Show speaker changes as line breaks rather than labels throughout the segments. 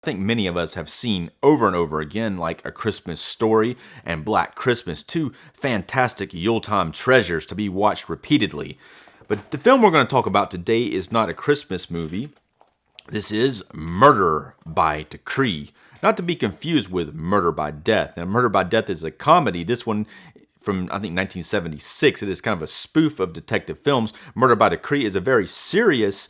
I think many of us have seen over and over again, like A Christmas Story and Black Christmas, two fantastic Yuletime treasures to be watched repeatedly. But the film we're going to talk about today is not a Christmas movie. This is Murder by Decree, not to be confused with Murder by Death. Now, Murder by Death is a comedy. This one from, I think, 1976. It is kind of a spoof of detective films. Murder by Decree is a very serious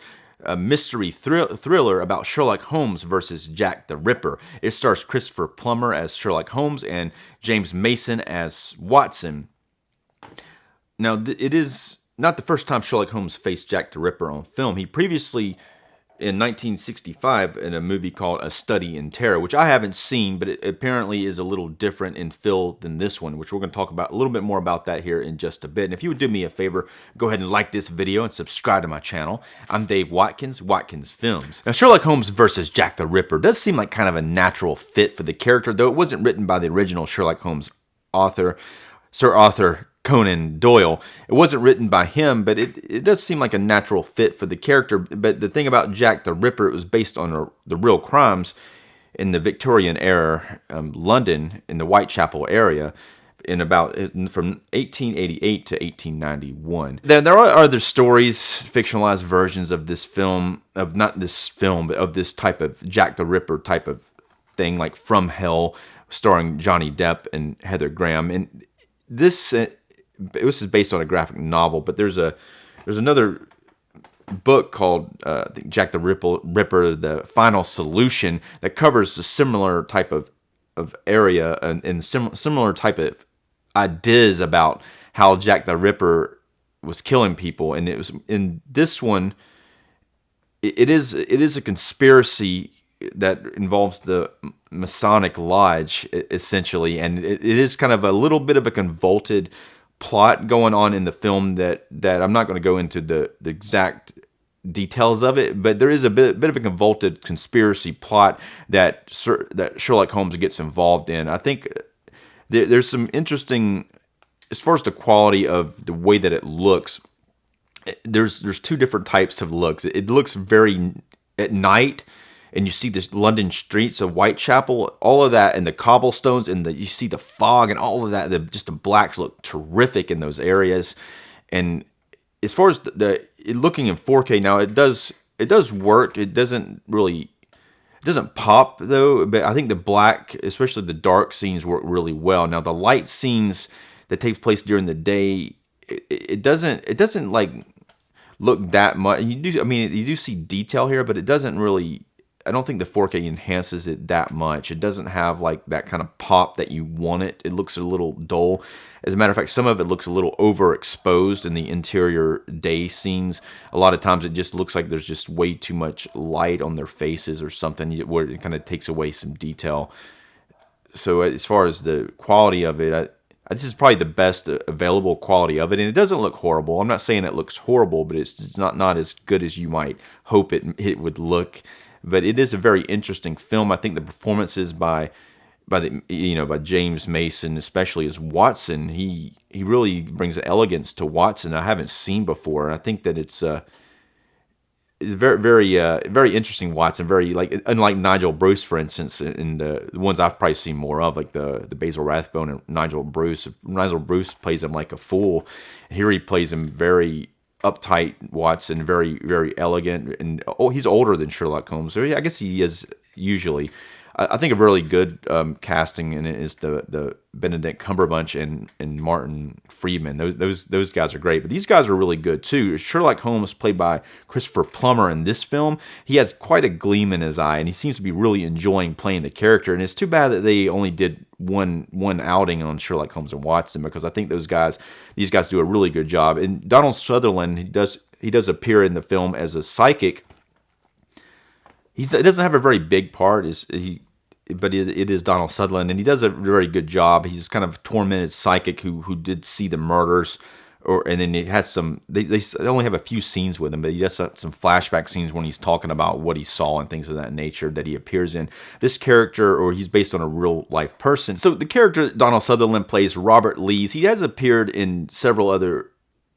mystery thriller about Sherlock Holmes versus Jack the Ripper. It stars Christopher Plummer as Sherlock Holmes and James Mason as Watson. Now, it is not the first time Sherlock Holmes faced Jack the Ripper on film. He previously, in 1965, in a movie called A Study in Terror, which I haven't seen, but it apparently is a little different in feel than this one, which we're going to talk about a little bit more about that here in just a bit. And if you would do me a favor, go ahead and like this video and subscribe to my channel. I'm Dave Watkins, Watkins Films. Now, Sherlock Holmes versus Jack the Ripper does seem like kind of a natural fit for the character, though it wasn't written by the original Sherlock Holmes author, Sir Arthur Conan Doyle. It wasn't written by him, but it does seem like a natural fit for the character. But the thing about Jack the Ripper, it was based on the real crimes in the Victorian era, London, in the Whitechapel area, from 1888 to 1891. There are other stories, fictionalized versions of this film, not this film, but of this type of Jack the Ripper type of thing, like From Hell, starring Johnny Depp and Heather Graham. And this is based on a graphic novel, but there's another book called Jack the Ripper, The Final Solution, that covers a similar type of area and similar type of ideas about how Jack the Ripper was killing people. And it was in this one, it is a conspiracy that involves the Masonic Lodge, essentially, and it is kind of a little bit of a convoluted plot going on in the film that I'm not going to go into the exact details of it, but there is a bit of a convoluted conspiracy plot that Sherlock Holmes gets involved in. I think there's some interesting, as far as the quality of the way that it looks, there's two different types of looks. It looks very at night, and you see this London streets of Whitechapel, all of that, and the cobblestones, and you see the fog and all of that. Just the blacks look terrific in those areas. And as far as looking in 4K now, it does work. It doesn't pop though. But I think the black, especially the dark scenes, work really well. Now the light scenes that take place during the day, it doesn't like look that much. You do see detail here, but it doesn't really. I don't think the 4K enhances it that much. It doesn't have like that kind of pop that you want it. It looks a little dull. As a matter of fact, some of it looks a little overexposed in the interior day scenes. A lot of times it just looks like there's just way too much light on their faces or something, where it kind of takes away some detail. So as far as the quality of it, this is probably the best available quality of it, and it doesn't look horrible. I'm not saying it looks horrible, but it's not as good as you might hope it would look. But it is a very interesting film. I think the performances by James Mason, especially as Watson, he really brings an elegance to Watson I haven't seen before. And I think that it's very interesting Watson. Very unlike Nigel Bruce, for instance, in the ones I've probably seen more of, like the Basil Rathbone and Nigel Bruce. Nigel Bruce plays him like a fool. Here he plays him very uptight Watson, very, very elegant, and he's older than Sherlock Holmes, so I guess he is usually. I think a really good casting in it is the Benedict Cumberbatch and Martin Freeman. Those guys are great, but these guys are really good too. Sherlock Holmes, played by Christopher Plummer in this film, he has quite a gleam in his eye, and he seems to be really enjoying playing the character. And it's too bad that they only did one outing on Sherlock Holmes and Watson, because I think these guys do a really good job. And Donald Sutherland, he does appear in the film as a psychic. He doesn't have a very big part, but it is Donald Sutherland, and he does a very good job. He's kind of a tormented psychic who did see the murders, and then it has some. They only have a few scenes with him, but he does some flashback scenes when he's talking about what he saw and things of that nature that he appears in. This character, or he's based on a real life person. So the character Donald Sutherland plays, Robert Lees. He has appeared in several other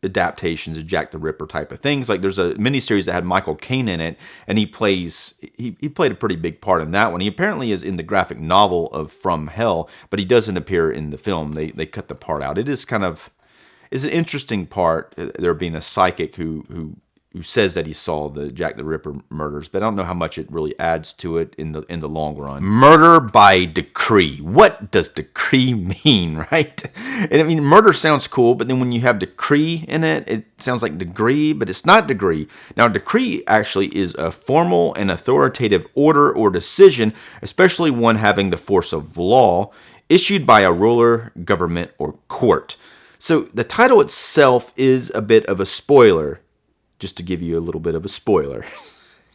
adaptations of Jack the Ripper type of things. Like there's a miniseries that had Michael Caine in it, and he played a pretty big part in that one. He apparently is in the graphic novel of From Hell, but he doesn't appear in the film. They cut the part out. It is kind of is an interesting part, there being a psychic who says that he saw the Jack the Ripper murders, but I don't know how much it really adds to it in the long run. Murder by decree. What does decree mean, right? And I mean, murder sounds cool, but then when you have decree in it, it sounds like degree, but it's not degree. Now, decree actually is a formal and authoritative order or decision, especially one having the force of law, issued by a ruler, government, or court. So the title itself is a bit of a spoiler, just to give you a little bit of a spoiler.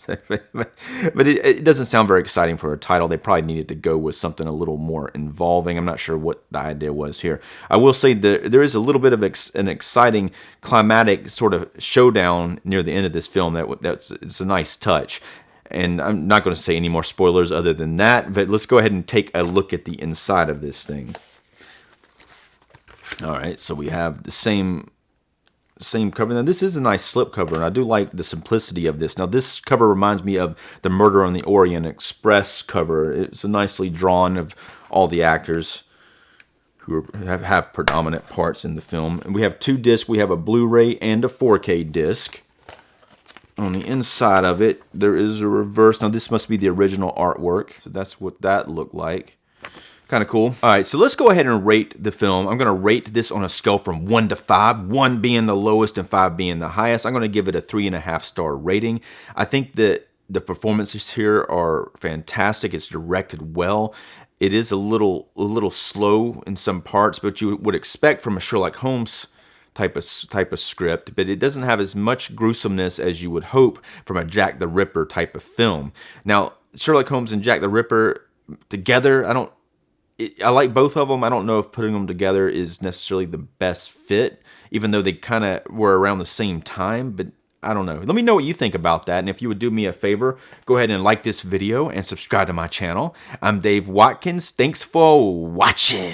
But it doesn't sound very exciting for a title. They probably needed to go with something a little more involving. I'm not sure what the idea was here. I will say that there is a little bit of an exciting climatic sort of showdown near the end of this film. It's a nice touch. And I'm not going to say any more spoilers other than that, but let's go ahead and take a look at the inside of this thing. All right, so we have the same cover. Now, this is a nice slipcover, and I do like the simplicity of this. Now, this cover reminds me of the Murder on the Orient Express cover. It's a nicely drawn of all the actors who have predominant parts in the film. And we have two discs. We have a Blu-ray and a 4K disc. On the inside of it, there is a reverse. Now, this must be the original artwork. So that's what that looked like. Kind of cool. All right, so let's go ahead and rate the film. I'm going to rate this on a scale from 1 to 5, 1 being the lowest and 5 being the highest. I'm going to give it a 3.5-star rating. I think that the performances here are fantastic. It's directed well. It is a little slow in some parts, but you would expect from a Sherlock Holmes type of script, but it doesn't have as much gruesomeness as you would hope from a Jack the Ripper type of film. Now, Sherlock Holmes and Jack the Ripper together, I like both of them. I don't know if putting them together is necessarily the best fit, even though they kind of were around the same time, but I don't know. Let me know what you think about that, and if you would do me a favor, go ahead and like this video and subscribe to my channel. I'm Dave Watkins. Thanks for watching.